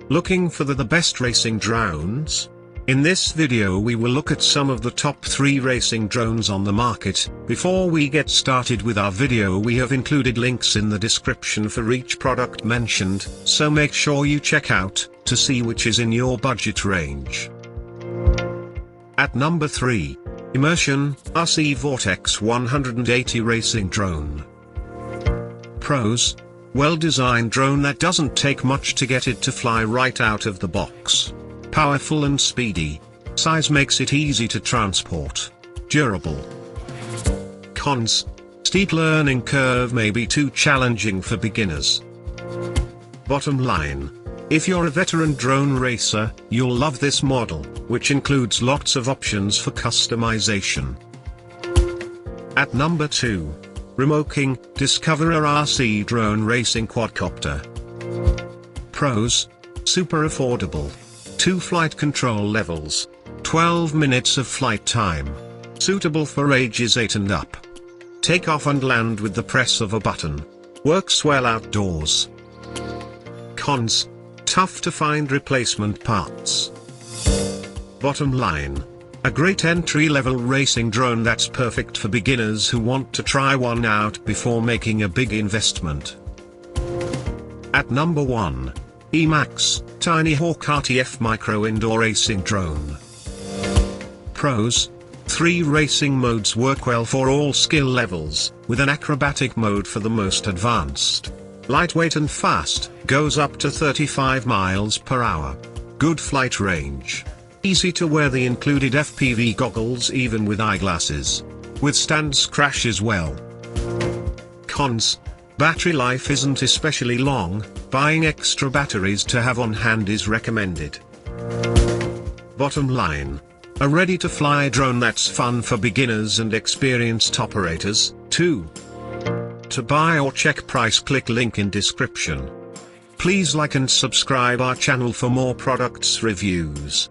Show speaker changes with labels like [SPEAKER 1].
[SPEAKER 1] Looking for the best racing drones? In this video we will look at some of the top 3 racing drones on the market. Before we get started with our video, we have included links in the description for each product mentioned, so make sure you check out, to see which is in your budget range. At number 3. ImmersionRC Vortex 180 Racing Drone. Pros: well-designed drone that doesn't take much to get it to fly right out of the box. Powerful and speedy. Size makes it easy to transport. Durable. Cons: steep learning curve may be too challenging for beginners. Bottom line: if you're a veteran drone racer, you'll love this model, which includes lots of options for customization. At number 2. REMOKING DWsL Drone Racing Quadcopter. Pros: super affordable. 2 flight control levels. 12 minutes of flight time. Suitable for ages 8 and up. Take off and land with the press of a button. Works well outdoors. Cons: tough to find replacement parts. Bottom line: a great entry-level racing drone that's perfect for beginners who want to try one out before making a big investment. At number 1. EMAX Tinyhawk RTF Micro Indoor Racing Drone. Pros: 3 racing modes work well for all skill levels, with an acrobatic mode for the most advanced. Lightweight and fast, goes up to 35 miles per hour. Good flight range. Easy to wear the included FPV goggles even with eyeglasses. Withstands crashes well. Cons: battery life isn't especially long, buying extra batteries to have on hand is recommended. Bottom line: a ready-to-fly drone that's fun for beginners and experienced operators, too. To buy or check price, click link in description. Please like and subscribe our channel for more products reviews.